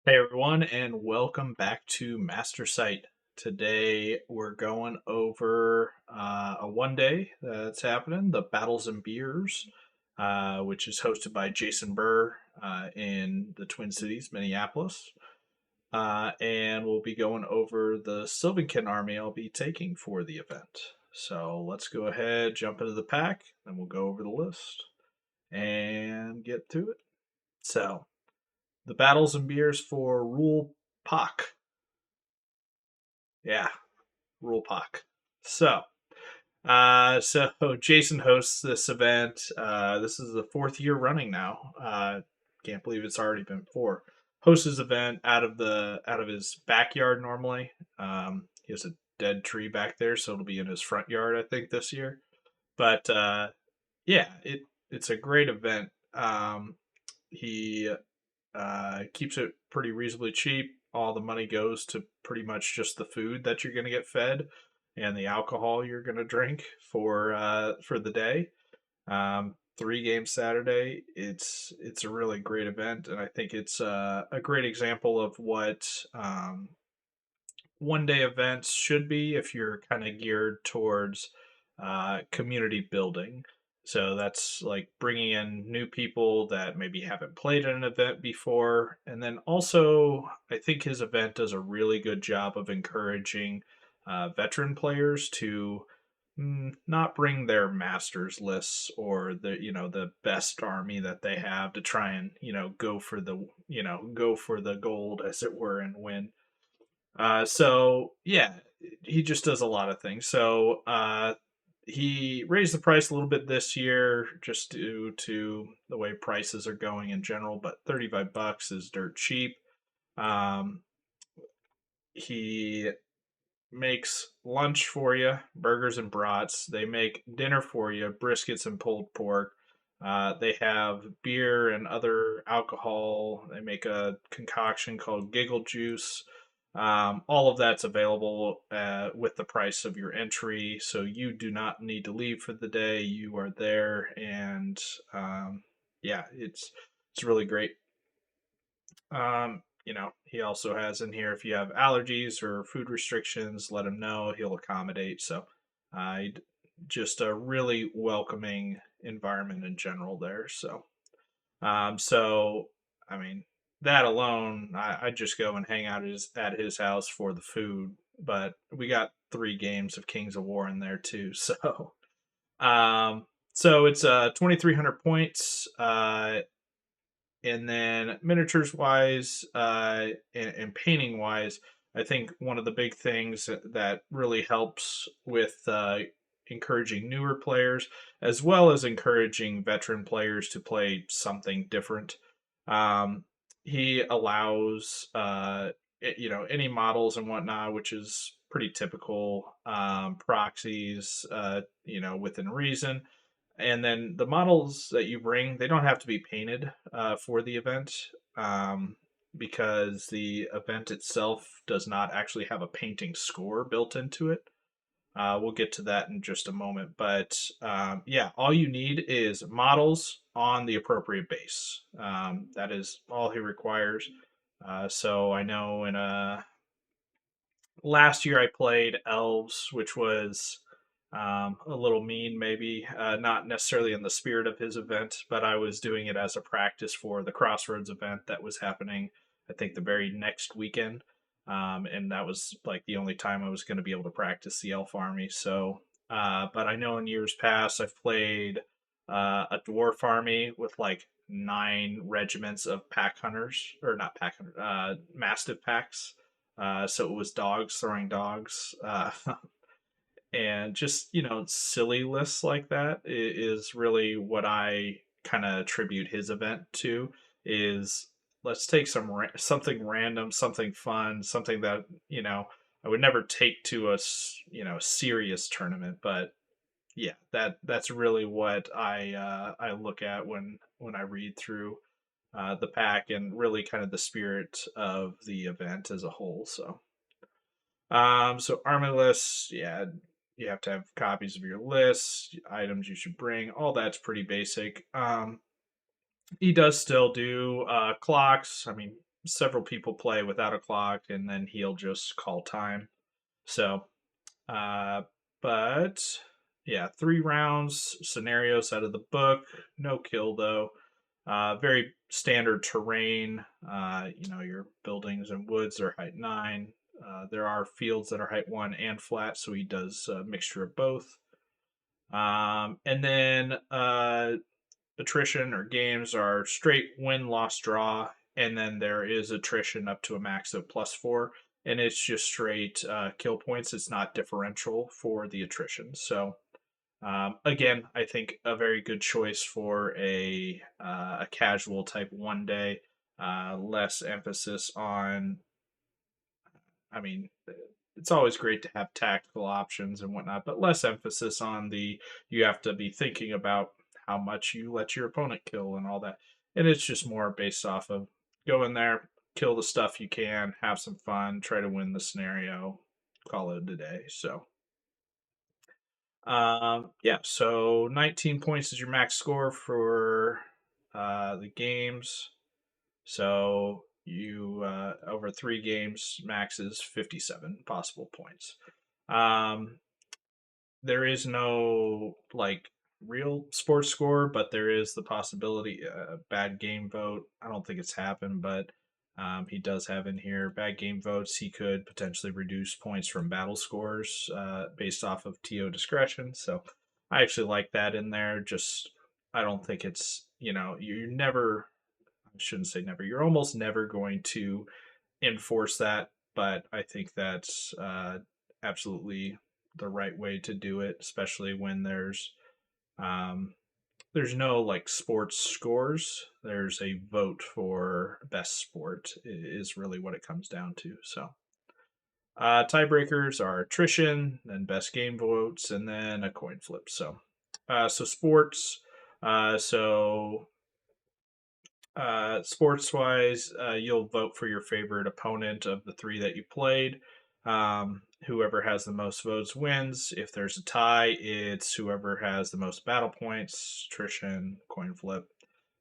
Hey everyone, and welcome back to Master Site. Today we're going over a one day that's happening, the Battles and Beers, which is hosted by Jason Burr in the Twin Cities, Minneapolis. And we'll be going over the Sylvan army I'll be taking for the event. So let's go ahead, jump into the pack, and we'll go over the list and get to it. So, the Battles and Beers for Rule Pak. Yeah, RulesPak. So, so Jason hosts this event. This is the fourth year running now. Can't believe it's already been four. Hosts his event out of his backyard normally. He has a dead tree back there, so it'll be in his front yard, I think, this year. But yeah, it's a great event. He keeps it pretty reasonably cheap. All the money goes to pretty much just the food that you're going to get fed and the alcohol you're going to drink for the day. 3 games Saturday. It's a really great event, and I think it's a great example of what one day events should be if you're kind of geared towards community building. So that's like bringing in new people that maybe haven't played at an event before. And then also, I think his event does a really good job of encouraging veteran players to not bring their masters lists or the best army that they have to try and go for the gold, as it were, and win. So yeah, he just does a lot of things. So he raised the price a little bit this year just due to the way prices are going in general, but $35 is dirt cheap. Um, he makes lunch for you, burgers and brats. They make dinner for you, briskets and pulled pork. They have beer and other alcohol. They make a concoction called Giggle Juice. All of that's available with the price of your entry, so you do not need to leave for the day. You are there, and yeah, it's really great. He also has in here if you have allergies or food restrictions, let him know. He'll accommodate. So, uh, just a really welcoming environment in general there. So I mean, that alone, I just go and hang out at his house for the food. But we got 3 games of Kings of War in there too. Um, so it's 2,300 points. And then miniatures wise and painting wise, I think one of the big things that really helps with encouraging newer players as well as encouraging veteran players to play something different. Um, he allows any models and whatnot, which is pretty typical, proxies, within reason, and then the models that you bring, they don't have to be painted for the event, um, because the event itself does not actually have a painting score built into it. We'll get to that in just a moment. But yeah, all you need is models on the appropriate base. That is all he requires. So I know in last year I played elves, which was a little mean, maybe not necessarily in the spirit of his event, but I was doing it as a practice for the Crossroads event that was happening, I think, the very next weekend. And that was like the only time I was going to be able to practice the elf army. So, but I know in years past I've played a dwarf army with like 9 regiments of pack hunters, or not pack hunters, mastiff packs. So it was dogs throwing dogs. And just, silly lists like that is really what I kind of attribute his event to is let's take something random, something fun, something that, I would never take to serious tournament, but yeah, that's really what I look at when I read through the pack and really kind of the spirit of the event as a whole. So army lists, yeah, you have to have copies of your lists, items you should bring. All that's pretty basic. He does still do clocks. I mean, several people play without a clock, and then he'll just call time. So, uh, but yeah, 3 rounds, scenarios out of the book, no kill though. Very standard terrain. Your buildings and woods are height 9. There are fields that are height 1 and flat, so he does a mixture of both. And then attrition or games are straight win, loss, draw, and then there is attrition up to a max of +4, and it's just straight kill points. It's not differential for the attrition. So again, I think a very good choice for a casual type 1 day. Less emphasis on. I mean, it's always great to have tactical options and whatnot, but less emphasis on the you have to be thinking about how much you let your opponent kill and all that. And it's just more based off of go in there, kill the stuff you can, have some fun, try to win the scenario, call it a day. So yeah, so 19 points is your max score for the games. So you over 3 games, max is 57 possible points. There is no like real sports score, but there is the possibility bad game vote. I don't think it's happened, but he does have in here bad game votes. He could potentially reduce points from battle scores based off of TO discretion. So I actually like that in there. Just I don't think it's you're never. I shouldn't say never. You're almost never going to enforce that, but I think that's absolutely the right way to do it, especially when um, there's no like sports scores. There's a vote for best sport is really what it comes down to. So tiebreakers are attrition, then best game votes, and then a coin flip. So sports. So sports wise, you'll vote for your favorite opponent of the 3 that you played. Whoever has the most votes wins. If there's a tie, it's whoever has the most battle points, attrition, coin flip.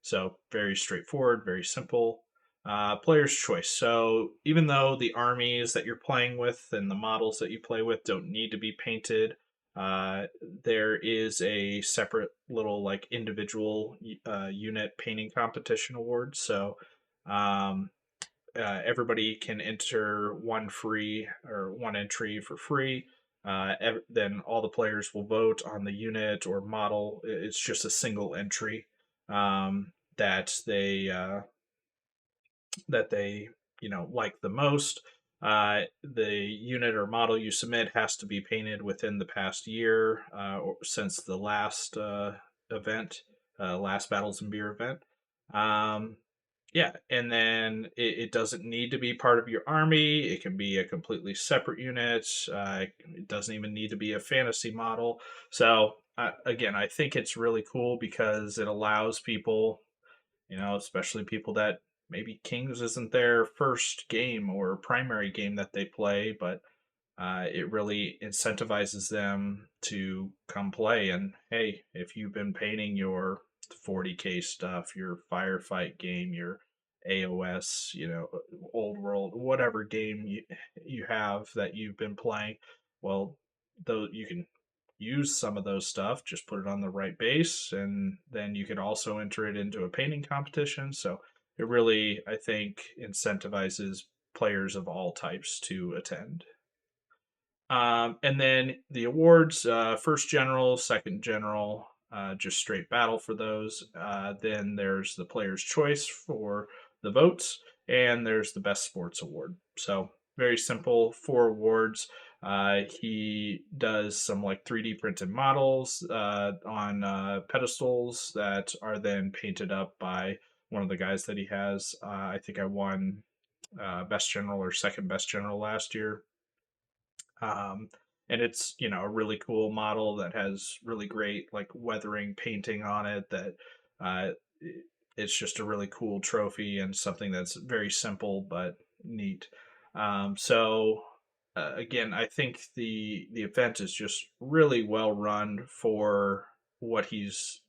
So very straightforward, very simple. Player's choice. So even though the armies that you're playing with and the models that you play with don't need to be painted, uh, there is a separate little like individual unit painting competition award. So um, everybody can enter one entry for free. Then all the players will vote on the unit or model. It's just a single entry that they like the most. The unit or model you submit has to be painted within the past year or since the last event, last Battles and Beer event. Um, yeah, and then it doesn't need to be part of your army. It can be a completely separate unit. It doesn't even need to be a fantasy model. So again, I think it's really cool because it allows people, especially people that maybe Kings isn't their first game or primary game that they play, but it really incentivizes them to come play. And hey, if you've been painting your 40K stuff, your firefight game, your AOS, old world, whatever game you have that you've been playing, well, though you can use some of those stuff, just put it on the right base, and then you could also enter it into a painting competition. So it really, I think, incentivizes players of all types to attend. And then the awards, first general, second general, just straight battle for those. Then there's the player's choice for the votes, and there's the best sports award. So very simple, 4 awards. He does some like 3D printed models on pedestals that are then painted up by one of the guys that he has. I think I won best general or second best general last year. And it's a really cool model that has really great like weathering painting on it that uh, it's just a really cool trophy and something that's very simple but neat. Again, I think the event is just really well run for what his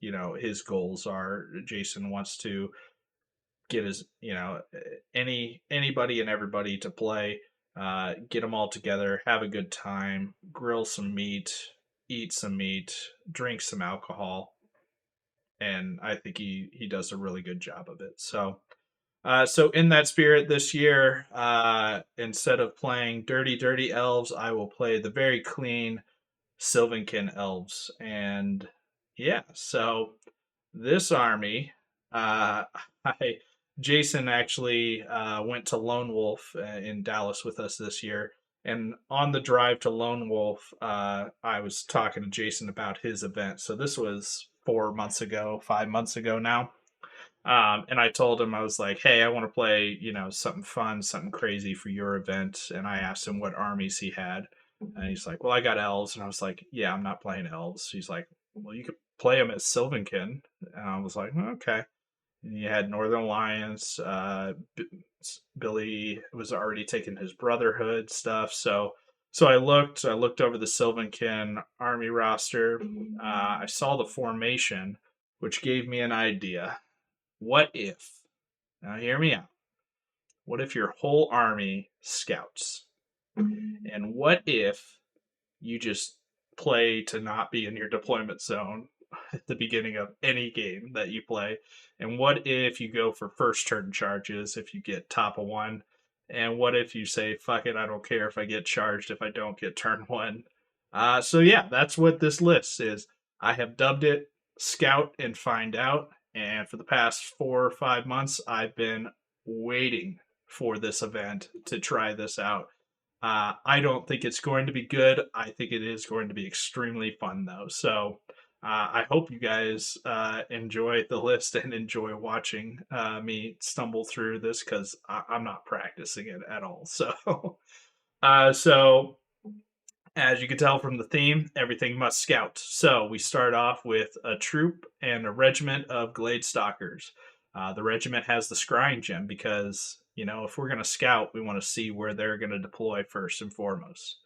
goals are. Jason wants to get his, anybody and everybody to play, get them all together, have a good time, grill some meat, eat some meat, drink some alcohol, and I think he does a really good job of it. So in that spirit, this year, instead of playing dirty, dirty elves, I will play the very clean Sylvankin elves, and yeah, so this army, uh, I Jason actually went to Lone Wolf in Dallas with us this year, and on the drive to Lone Wolf, I was talking to Jason about his event. So this was 4 months ago, 5 months ago now. And I told him, I was like, "Hey, I want to play, something fun, something crazy for your event." And I asked him what armies he had, and he's like, "Well, I got elves." And I was like, "Yeah, I'm not playing elves." He's like, "Well, you could play them as Sylvankin." And I was like, "Okay." And you had Northern Alliance. Billy was already taking his Brotherhood stuff, so I looked over the Sylvankin army roster. I saw the formation, which gave me an idea. What if, now hear me out, what if your whole army scouts? And what if you just play to not be in your deployment zone at the beginning of any game that you play? And what if you go for first turn charges if you get top of one? And what if you say, fuck it, I don't care if I get charged if I don't get turn one? So yeah, that's what this list is. I have dubbed it Scout and Find Out. And for the past 4 or 5 months, I've been waiting for this event to try this out. I don't think it's going to be good. I think it is going to be extremely fun, though. So I hope you guys enjoy the list and enjoy watching me stumble through this because I'm not practicing it at all. So as you can tell from the theme, everything must scout. So we start off with a troop and a regiment of Glade Stalkers. The regiment has the scrying gem because, if we're going to scout, we want to see where they're going to deploy first and foremost.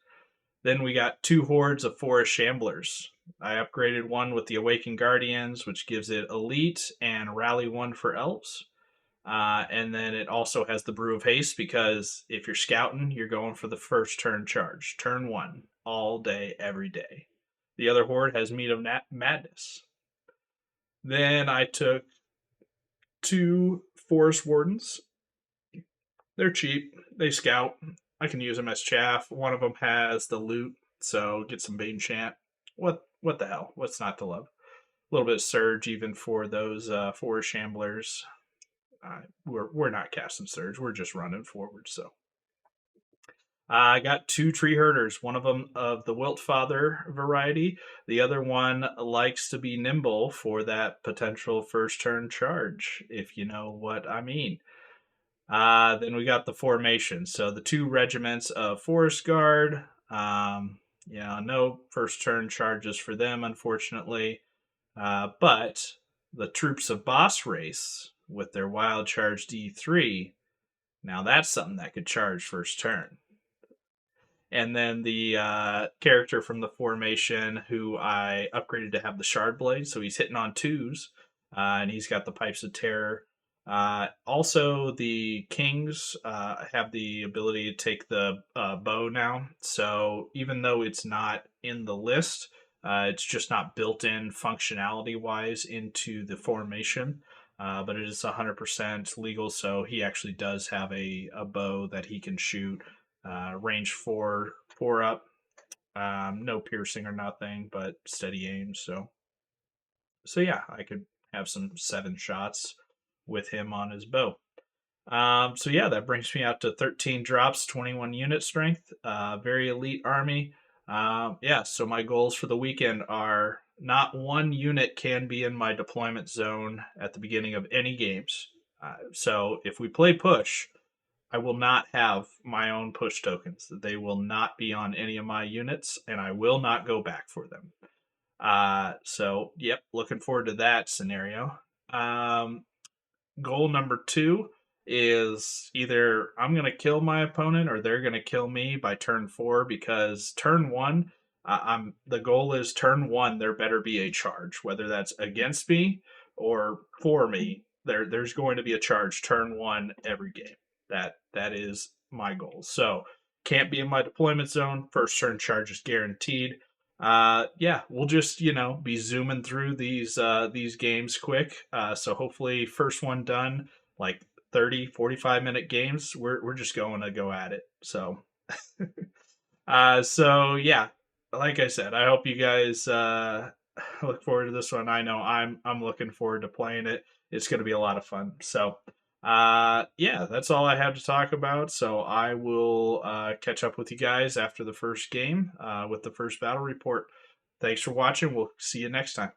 Then we got 2 hordes of Forest Shamblers. I upgraded one with the Awakened Guardians, which gives it Elite and Rally 1 for Elves. And then it also has the Brew of Haste because if you're scouting, you're going for the first turn charge. Turn 1, all day, every day. The other horde has Meat of Madness. Then I took 2 Forest Wardens. They're cheap. They scout. I can use them as chaff. One of them has the loot, so get some bait enchant. What the hell? What's not to love? A little bit of surge even for those Forest Shamblers. We're not casting surge. We're just running forward. So I got 2 tree herders. One of them of the Wiltfather variety. The other one likes to be nimble for that potential first turn charge, if you know what I mean. Then we got the formation. So the 2 regiments of Forest Guard. No first turn charges for them, unfortunately. But the troops of Boss Race with their Wild Charge D3. Now that's something that could charge first turn. And then the character from the formation who I upgraded to have the Shard Blade, so he's hitting on 2s, and he's got the Pipes of Terror. Also, the Kings have the ability to take the bow now, so even though it's not in the list, it's just not built in functionality wise into the formation. But it is 100% legal, so he actually does have a bow that he can shoot. Range 4 up. No piercing or nothing, but steady aim. So yeah, I could have some 7 shots with him on his bow. So yeah, that brings me out to 13 drops, 21 unit strength. Very elite army. Yeah, so my goals for the weekend are not one unit can be in my deployment zone at the beginning of any games. So if we play push, I will not have my own push tokens. They will not be on any of my units, and I will not go back for them. So, yep, looking forward to that scenario. Goal number 2 is either I'm going to kill my opponent or they're going to kill me by turn 4 because turn 1, the goal is turn 1, there better be a charge, whether that's against me or for me. there's going to be a charge turn one every game. That is my goal. So can't be in my deployment zone. First turn charge is guaranteed. Yeah, we'll just be zooming through these games quick. So hopefully first one done like 30-45 minute games. We're just going to go at it. So so yeah, like I said, I hope you guys look forward to this one. I know I'm looking forward to playing it. It's going to be a lot of fun. So yeah, that's all I have to talk about. So I will catch up with you guys after the first game with the first battle report. Thanks for watching. We'll see you next time.